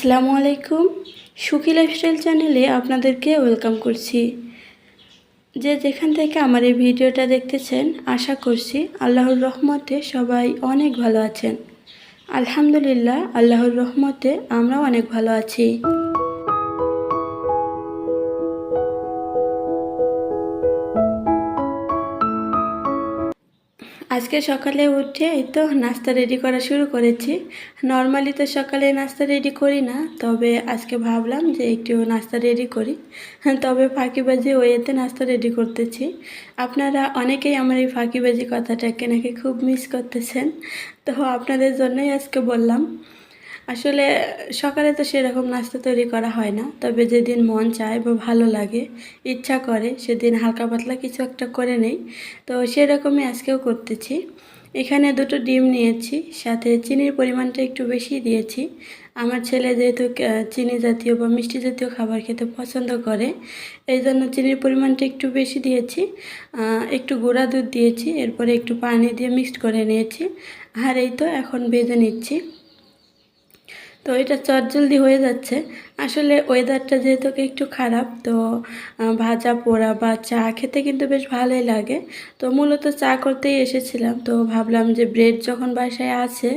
আসসালামু আলাইকুম। সুখী লাইফস্টাইল চ্যানেলে আপনাদেরকে ওয়েলকাম করছি। যে যেখান থেকে আমার এই ভিডিওটা দেখতেছেন, আশা করছি আল্লাহর রহমতে সবাই অনেক ভালো আছেন। আলহামদুলিল্লাহ, আল্লাহর রহমতে আমরাও অনেক ভালো আছি। আজকে সকালে উঠে এই তো নাস্তা রেডি করা শুরু করেছি। নর্মালি তো সকালে নাস্তা রেডি করি না, তবে আজকে ভাবলাম যে একটু নাস্তা রেডি করি। তবে ফাঁকিবাজি ওয়েতে নাস্তা রেডি করতেছি। আপনারা অনেকেই আমার এই ফাঁকিবাজি কথাটাকে নাকি খুব মিস করতেছেন, তো আপনাদের জন্যই আজকে বললাম। আসলে সকালে তো সেরকম নাস্তা তৈরি করা হয় না, তবে যেদিন মন চায় বা ভালো লাগে, ইচ্ছা করে, সেদিন হালকা পাতলা কিছু একটা করে নেই। তো সেরকমই আজকেও করতেছি। এখানে দুটো ডিম নিয়েছি, সাথে চিনির পরিমাণটা একটু বেশি দিয়েছি। আমার ছেলে যেহেতু চিনি জাতীয় বা মিষ্টি জাতীয় খাবার খেতে পছন্দ করে, এই জন্য চিনির পরিমাণটা একটু বেশি দিয়েছি। একটু গুঁড়া দুধ দিয়েছি, এরপরে একটু পানি দিয়ে মিক্সড করে নিয়েছি। আর এই তো এখন ভেজে নিচ্ছি। তো এটা চটজলদি হয়ে যাচ্ছে। আসলে ওয়েদারটা যেহেতু একটু খারাপ, তো ভাজা পোড়া বা চা খেতে কিন্তু বেশ ভালোই লাগে। তো মূলত চা করতেই এসেছিলাম, তো ভাবলাম যে ব্রেড যখন বাসায় আছে,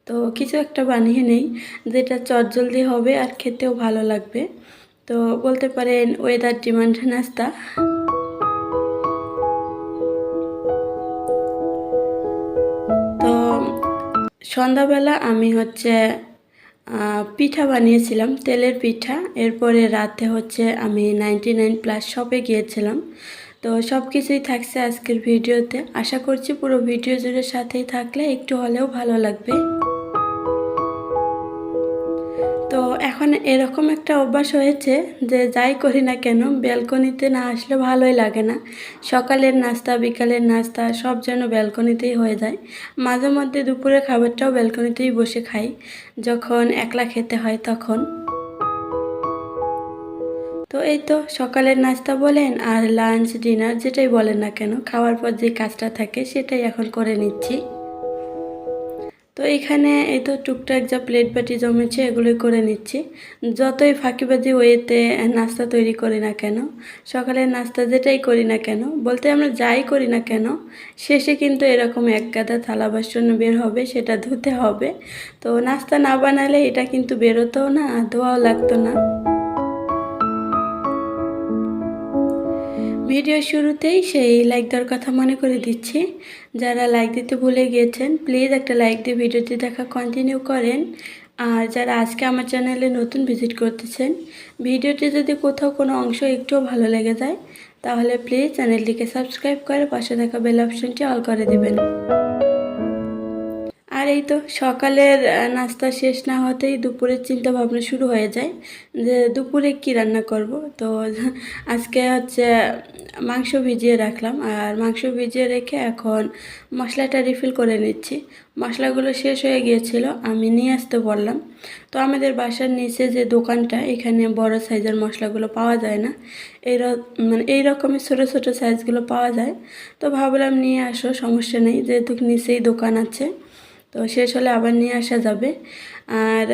তো কিছু একটা বানিয়ে নেই যেটা চটজলদি হবে আর খেতেও ভালো লাগবে। তো বলতে পারেন ওয়েদার ডিমান্ড নাস্তা। তো সন্ধ্যাবেলা আমি পিঠা বানিয়েছিলাম, তেলের পিঠা। এরপরে রাতে আমি 99+ শপে গিয়েছিলাম। তো সব কিছুই থাকছে আজকের ভিডিওতে। আশা করছি পুরো ভিডিও জুড়ে সাথেই থাকলে একটু হলেও ভালো লাগবে। তো এখন এরকম একটা অভ্যাস হয়েছে যে যাই করি না কেন, ব্যালকনিতে না আসলে ভালোই লাগে না। সকালের নাস্তা, বিকালের নাস্তা সব যেন ব্যালকনিতেই হয়ে যায়। মাঝে মধ্যে দুপুরের খাবারটাও ব্যালকনিতেই বসে খাই, যখন একলা খেতে হয় তখন। তো এই তো সকালের নাস্তা বলেন আর লাঞ্চ, ডিনার যেটাই বলেন না কেন, খাওয়ার পর যে কাজটা থাকে সেটাই এখন করে নিচ্ছি। তো এখানে এই তো টুকটাক যা প্লেট বাটি জমেছে এগুলোই করে নিচ্ছি। যতই ফাঁকিবাজি ওয়েতে নাস্তা তৈরি করি না কেন, সকালের নাস্তা যেটাই করি না কেন, বলতে আমরা যাই করি না কেন, শেষে কিন্তু এরকম এক গাদা থালা বাসন বের হবে, সেটা ধুতে হবে। তো নাস্তা না বানালে এটা কিন্তু বেরোতেও না, ধোয়াও লাগতো না। ভিডিও শুরুতেই সেই লাইক দেওয়ার কথা মনে করে দিচ্ছি। যারা লাইক দিতে ভুলে গিয়েছেন, প্লিজ একটা লাইক দিয়ে ভিডিওটি দেখা কন্টিনিউ করেন। আর যারা আজকে আমার চ্যানেলে নতুন ভিজিট করতেছেন, ভিডিওটি যদি কোথাও কোনো অংশ একটুও ভালো লেগে যায়, তাহলে প্লিজ চ্যানেলটিকে সাবস্ক্রাইব করে পাশে থাকা বেল অপশনটি অল করে দেবেন। আর এই তো সকালের নাস্তা শেষ না হতেই দুপুরের চিন্তা ভাবনা শুরু হয়ে যায় যে দুপুরে কি রান্না করব। তো আজকে মাংস ভিজিয়ে রাখলাম, আর মাংস ভিজিয়ে রেখে এখন মশলাটা রিফিল করে নিচ্ছি। মশলাগুলো শেষ হয়ে গিয়েছিল, আমি নিয়ে আসতে বললাম। তো আমাদের বাসার নিচে যে দোকানটা, এখানে বড় সাইজের মশলাগুলো পাওয়া যায় না, এই রকমের ছোটো ছোটো সাইজগুলো পাওয়া যায়। তো ভাবলাম নিয়ে আসো, সমস্যা নেই, যেহেতু নিচেই দোকান আছে। তো শেষ হলে আবার নিয়ে আসা যাবে। আর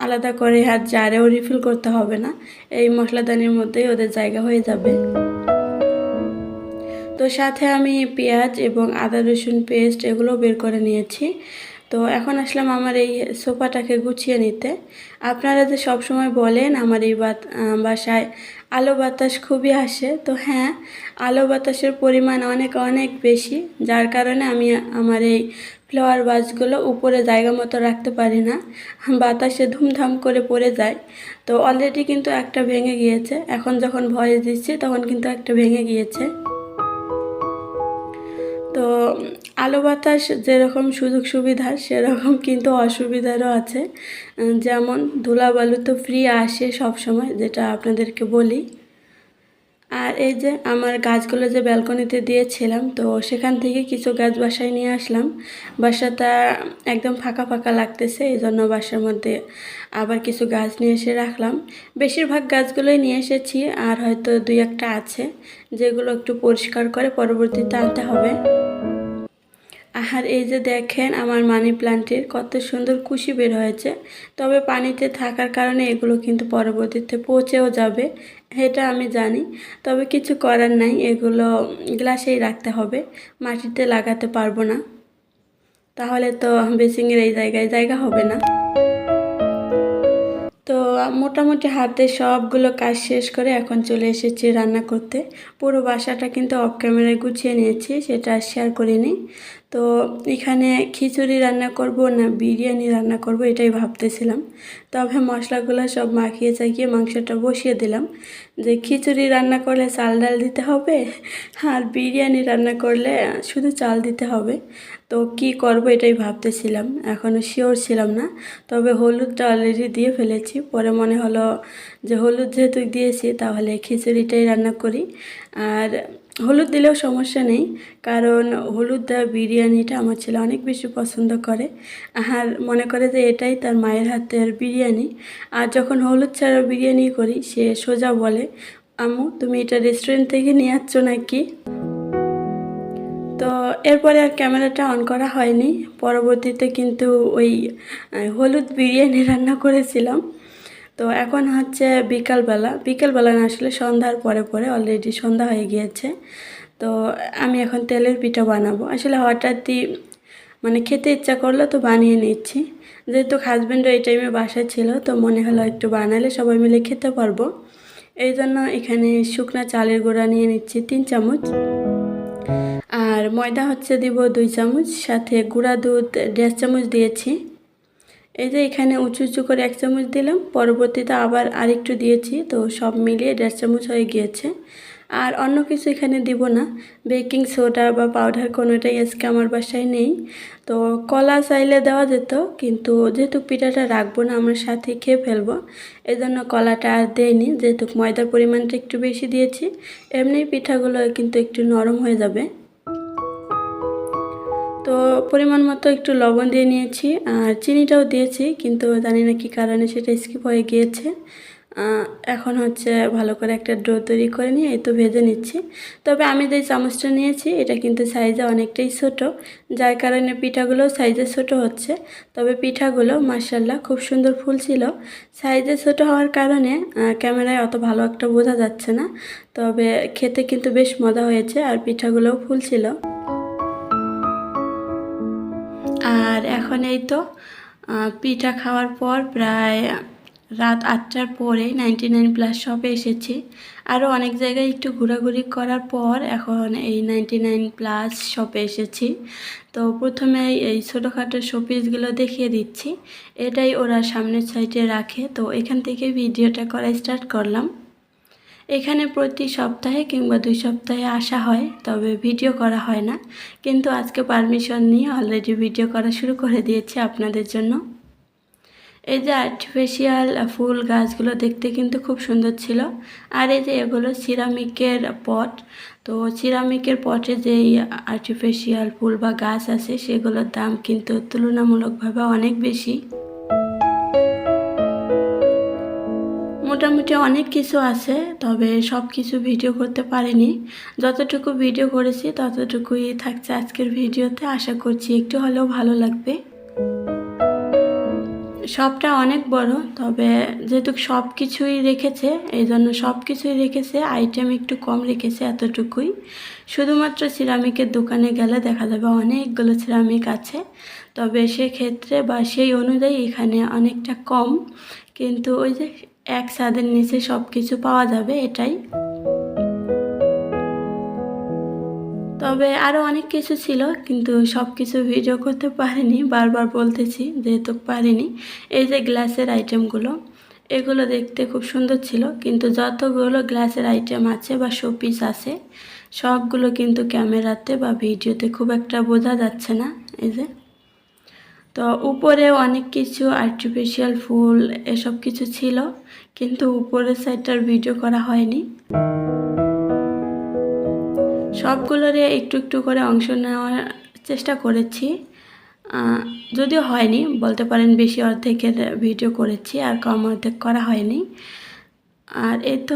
আলাদা করে আর জারেও রিফিল করতে হবে না, এই মশলাদানির মধ্যেই ওদের জায়গা হয়ে যাবে। তো সাথে আমি পেঁয়াজ এবং আদা রসুন পেস্ট এগুলো বের করে নিয়েছি। তো এখন আসলাম আমার এই সোফাটাকে গুছিয়ে নিতে। আপনারা যে সব সময় বলেন আমার এই বাসায় আলো বাতাস খুবই আসে, তো হ্যাঁ, আলো বাতাসের পরিমাণ অনেক অনেক বেশি, যার কারণে আমি আমার এই ফ্লাওয়ার ভাসগুলো উপরে জায়গা মতো রাখতে পারি না, বাতাসে ধুমধাম করে পড়ে যায়। তো অলরেডি কিন্তু একটা ভেঙে গিয়েছে, এখন যখন ভয়েস দিচ্ছি তখন কিন্তু একটা ভেঙে গিয়েছে। তো আলো বাতাস যেরকম সুযোগ সুবিধা, সেরকম কিন্তু অসুবিধারও আছে। যেমন ধুলাবালু তো ফ্রি আসে সব সময়, যেটা আপনাদেরকে বলি। আর এই যে আমার গাছগুলো যে ব্যালকনিতে দিয়েছিলাম, তো সেখান থেকে কিছু গাছ বাসায় নিয়ে আসলাম। বাসাটা একদম ফাঁকা ফাঁকা লাগতেছে, এই জন্য বাসার মধ্যে আবার কিছু গাছ নিয়ে এসে রাখলাম। বেশিরভাগ গাছগুলোই নিয়ে এসেছি, আর হয়তো 2-1টা আছে যেগুলো একটু পরিষ্কার করে পরবর্তীতে আনতে হবে। আর এই যে দেখেন আমার মানি প্লান্টের কত সুন্দর কুশি বের হয়েছে। তবে পানিতে থাকার কারণে এগুলো কিন্তু পরবর্তীতে পচেও যাবে, এটা আমি জানি। তবে কিছু করার নাই, এগুলো গ্লাসেই রাখতে হবে, মাটিতে লাগাতে পারবো না, তাহলে তো বেসিংয়ের এই জায়গায় জায়গা হবে না। তো মোটামুটি হাতে সবগুলো কাজ শেষ করে এখন চলে এসেছি রান্না করতে। পুরো বাসাটা কিন্তু অফ ক্যামেরায় গুছিয়ে নিয়েছি, সেটা শেয়ার করিনি। তো এখানে খিচুড়ি রান্না করব না বিরিয়ানি রান্না করব এটাই ভাবতেছিলাম। তবে মশলাগুলো সব মাখিয়ে চাকিয়ে মাংসটা বসিয়ে দিলাম, যে খিচুড়ি রান্না করলে চাল ডাল দিতে হবে আর বিরিয়ানি রান্না করলে শুধু চাল দিতে হবে। তো কি করব এটাই ভাবতেছিলাম, এখনও শিওর ছিলাম না। তবে হলুদটা অলরেডি দিয়ে ফেলেছি, পরে মনে হলো যে হলুদ যেহেতু দিয়েছি তাহলে খিচুড়িটাই রান্না করি। আর হলুদ দিলেও সমস্যা নেই, কারণ হলুদ দেওয়া বিরিয়ানিটা আমার ছেলে অনেক বেশি পছন্দ করে, আর মনে করে যে এটাই তার মায়ের হাতের বিরিয়ানি। আর যখন হলুদ ছাড়া বিরিয়ানি করি সে সোজা বলে, আম্মু তুমি এটা রেস্টুরেন্ট থেকে নিয়ে আসছো নাকি? তো এরপরে আর ক্যামেরাটা অন করা হয়নি। পরবর্তীতে কিন্তু ওই হলুদ বিরিয়ানি রান্না করেছিলাম। তো এখন হচ্ছে বিকালবেলা না, আসলে সন্ধ্যার পরে পরে অলরেডি সন্ধ্যা হয়ে গিয়েছে। তো আমি এখন তেলের পিঠা বানাবো, আসলে হঠাৎই মানে খেতে ইচ্ছা করলো তো বানিয়ে নিচ্ছি। যেহেতু হাজব্যান্ডও এই টাইমে বাসায় ছিল, তো মনে হলো একটু বানালে সবাই মিলে খেতে পারবো। এই জন্য এখানে শুকনা চালের গুঁড়া নিয়ে নিচ্ছি 3 চামচ, আর ময়দা হচ্ছে দিব 2 চামচ, সাথে গুঁড়া দুধ 1.5 চামচ দিয়েছি। এই যে এখানে উঁচু উঁচু করে 1 চামচ দিলাম, পরবর্তীতে আবার আরেকটু দিয়েছি, তো সব মিলিয়ে 1.5 চামচ হয়ে গিয়েছে। আর অন্য কিছু এখানে দিব না, বেকিং সোডা বা পাউডার কোনোটাই আজকে আমার বাসায় নেই। তো কলা চাইলে দেওয়া যেত, কিন্তু যেহেতু পিঠাটা রাখবো না আমরা সাথে খেয়ে ফেলবো, এই জন্য কলাটা আর দেয়নি। যেহেতু ময়দার পরিমাণটা একটু বেশি দিয়েছি, এমনি পিঠাগুলো কিন্তু একটু নরম হয়ে যাবে। তো পরিমাণ মতো একটু লবণ দিয়ে নিয়েছি, আর চিনিটাও দিয়েছি, কিন্তু জানি না কী কারণে সেটা স্কিপ হয়ে গিয়েছে। এখন হচ্ছে ভালো করে একটা ডো তৈরি করে নিয়ে এই তো ভেজে নিচ্ছি। তবে আমি যে চামচটা নিয়েছি এটা কিন্তু সাইজে অনেকটাই ছোট, যার কারণে পিঠাগুলো সাইজে ছোট হচ্ছে। তবে পিঠাগুলো মাশাআল্লাহ খুব সুন্দর ফুলছিল। সাইজে ছোট হওয়ার কারণে ক্যামেরায় অত ভালো একটা বোঝা যাচ্ছে না, তবে খেতে কিন্তু বেশ মজা হয়েছে, আর পিঠাগুলোও ফুলছিল। আর এখন এই তো পিঠা খাওয়ার পর প্রায় রাত 8টার পরে 99+ শপে এসেছি। আরও অনেক জায়গায় একটু ঘোরাঘুরি করার পর এখন এই 99+ শপে এসেছি। তো প্রথমে এই ছোটোখাটো শোপিসগুলো দেখিয়ে দিচ্ছি, এটাই ওরা সামনের সাইডে রাখে, তো এখান থেকে ভিডিওটা করা স্টার্ট করলাম। এখানে প্রতি সপ্তাহে কিংবা 2 সপ্তাহে আসা হয়, তবে ভিডিও করা হয় না। কিন্তু আজকে পারমিশন নিয়ে অলরেডি ভিডিও করা শুরু করে দিয়েছি আপনাদের জন্য। এই যে আর্টিফিশিয়াল ফুল গাছগুলো দেখতে কিন্তু খুব সুন্দর ছিল। আর এই যে এগুলো সিরামিকের পট। তো সিরামিকের পটে যেই আর্টিফিশিয়াল ফুল বা গাছ আছে সেগুলোর দাম কিন্তু তুলনামূলকভাবে অনেক বেশি। মোটামুটি অনেক কিছু আছে, তবে সব কিছু ভিডিও করতে পারিনি। যতটুকু ভিডিও করেছি ততটুকুই থাকছে আজকের ভিডিওতে। আশা করছি একটু হলেও ভালো লাগবে। শপটা অনেক বড়, তবে যেহেতু সব কিছুই রেখেছে এই জন্য সব কিছুই রেখেছে, আইটেম একটু কম রেখেছে এতটুকুই। শুধুমাত্র সিরামিকের দোকানে গেলে দেখা যাবে অনেকগুলো সিরামিক আছে, তবে সেক্ষেত্রে বা সেই অনুযায়ী এখানে অনেকটা কম। কিন্তু ওই যে এক ছাদের নিচে সব কিছু পাওয়া যাবে এটাই। তবে আরও অনেক কিছু ছিল, কিন্তু সব কিছু ভিডিও করতে পারিনি, বারবার বলতেছি যেহেতু পারিনি। এই যে গ্লাসের আইটেমগুলো, এগুলো দেখতে খুব সুন্দর ছিল, কিন্তু যতগুলো গ্লাসের আইটেম আছে বা শোপিস আছে সবগুলো কিন্তু ক্যামেরাতে বা ভিডিওতে খুব একটা বোঝা যাচ্ছে না। এই যে তো উপরেও অনেক কিছু আর্টিফিশিয়াল ফুল এসব কিছু ছিল, কিন্তু উপরের সাইডটার ভিডিও করা হয়নি। সবগুলোরে একটু একটু করে অংশ নেওয়ার চেষ্টা করেছি, যদিও হয়নি, বলতে পারেন বেশি অর্ধেকের ভিডিও করেছি আর কম অর্ধেক করা হয়নি। আর এই তো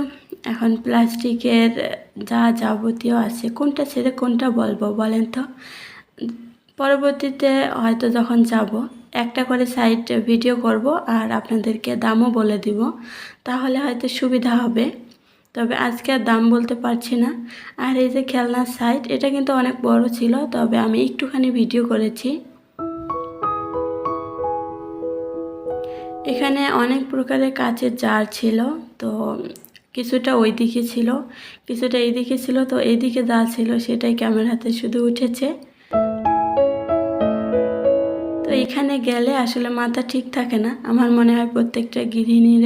এখন প্লাস্টিকের যা যাবতীয় আছে, কোনটা ছেড়ে কোনটা বলবো বলেন তো। পরবর্তীতে হয়তো যখন যাব একটা করে সাইড ভিডিও করব আর আপনাদেরকে দামও বলে দিব, তাহলে হয়তো সুবিধা হবে। তবে আজকে আর দাম বলতে পারছি না। আর এই যে খেলনার সাইড, এটা কিন্তু অনেক বড় ছিল, তবে আমি একটুখানি ভিডিও করেছি। এখানে অনেক প্রকারের কাচের জার ছিল, তো কিছুটা ওই দিকে ছিল, কিছুটা এই দিকে ছিল। তো এইদিকে যা ছিল সেটাই ক্যামেরাতে শুধু উঠেছে। তো এখানে গেলে আসলে মাথা ঠিক থাকে না। আমার মনে হয় প্রত্যেকটা গৃহিণীর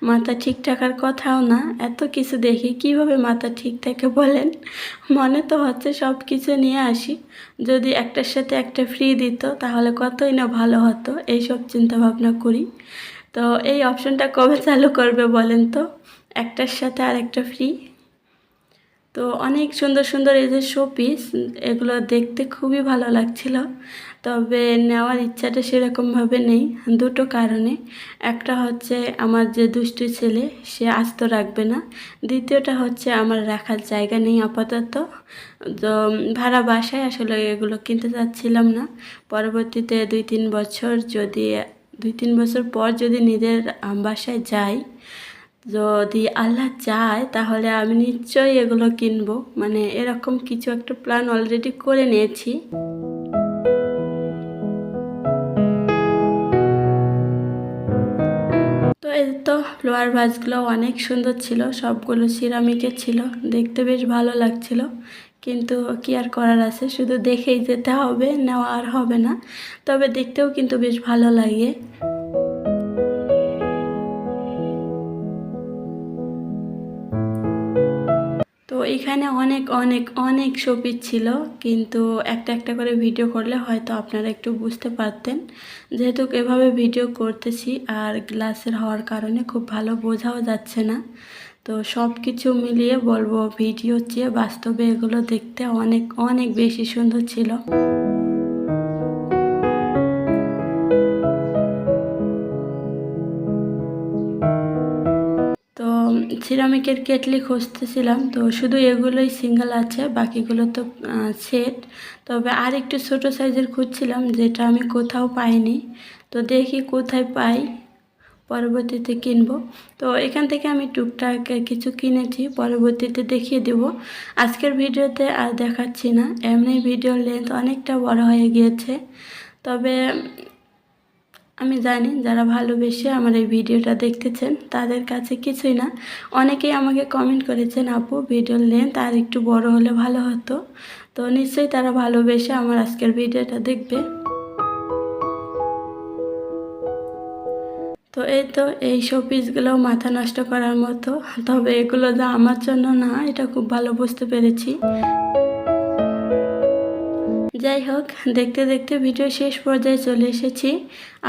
মাথা ঠিক থাকার কথাও না। এত কিছু দেখি কিভাবে মাথা ঠিক থাকে বলেন? মনে তো হচ্ছে সব কিছু নিয়ে আসি, যদি একটার সাথে একটা ফ্রি দিত তাহলে কতই না ভালো হতো, এইসব চিন্তা ভাবনা করি। তো এই অপশনটা কবে চালু করবে বলেন তো, একটার সাথে আর একটা ফ্রি? তো অনেক সুন্দর সুন্দর এই যে শোপিস, এগুলো দেখতে খুবই ভালো লাগছিল, তবে নেওয়ার ইচ্ছাটা সেরকমভাবে নেই দুটো কারণে। একটা হচ্ছে আমার যে দুষ্টু ছেলে, সে আস্ত রাখবে না। দ্বিতীয়টা হচ্ছে আমার রাখার জায়গা নেই আপাতত। তো ভাড়া বাসায় আসলে এগুলো কিনতে চাচ্ছিলাম না। পরবর্তীতে 2-3 বছর পর যদি নিজের বাসায় যাই, যদি আল্লাহ চায় তাহলে আমি নিশ্চয়ই এগুলো কিনবো। মানে এরকম কিছু একটা প্ল্যান অলরেডি করে নিয়েছি। তো এই তো ফ্লোয়ার ভাসগুলো অনেক সুন্দর ছিল, সবগুলো সিরামিকের ছিল, দেখতে বেশ ভালো লাগছিল। কিন্তু কি আর করার আছে, শুধু দেখেই যেতে হবে, নেওয়া আর হবে না। তবে দেখতেও কিন্তু বেশ ভালো লাগে। তো এখানে অনেক অনেক অনেক শোপিস ছিল, কিন্তু একটা একটা করে ভিডিও করলে হয়তো আপনারা একটু বুঝতে পারতেন। যেহেতু এভাবে ভিডিও করতেছি আর গ্লাসের হওয়ার কারণে খুব ভালো বোঝাও যাচ্ছে না। তো সব কিছু মিলিয়ে বলবো ভিডিওর চেয়ে বাস্তবে এগুলো দেখতে অনেক অনেক বেশি সুন্দর ছিল। তো সিরামিকের কেটলি খুঁজতেছিলাম, তো শুধু এগুলোই সিঙ্গেল আছে, বাকিগুলো তো সেট। তবে আর একটু ছোটো সাইজের খুঁজছিলাম, যেটা আমি কোথাও পাইনি। তো দেখি কোথায় পাই, পরবর্তীতে কিনবো। তো এখান থেকে আমি টুকটাক কিছু কিনেছি, পরবর্তীতে দেখিয়ে দেব। আজকের ভিডিওতে আর দেখাচ্ছি না, এমনি ভিডিওর লেন্থ অনেকটা বড় হয়ে গিয়েছে। তবে আমি জানি যারা ভালোবেসে আমার এই ভিডিওটা দেখতেছেন তাদের কাছে কিছুই না। অনেকেই আমাকে কমেন্ট করেছেন, আপু ভিডিওর লেন্থ আর একটু বড় হলে ভালো হতো। তো নিশ্চয়ই তারা ভালোবেসে আমার আজকের ভিডিওটা দেখবে। তো এই শোপিসগুলো মাথা নষ্ট করার মতো, তবে এগুলো যা আমার জন্য না, এটা খুব ভালো বুঝতে পেরেছি। যাই হোক, দেখতে দেখতে ভিডিও শেষ পর্যায়ে চলে এসেছি।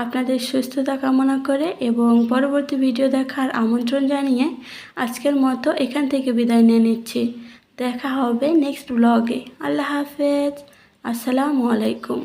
আপনাদের সুস্থতা কামনা করে এবং পরবর্তী ভিডিও দেখার আমন্ত্রণ জানিয়ে আজকের মতো এখান থেকে বিদায় নিয়ে নিচ্ছি। দেখা হবে নেক্সট ব্লগে। আল্লাহ হাফেজ। আসসালামু আলাইকুম।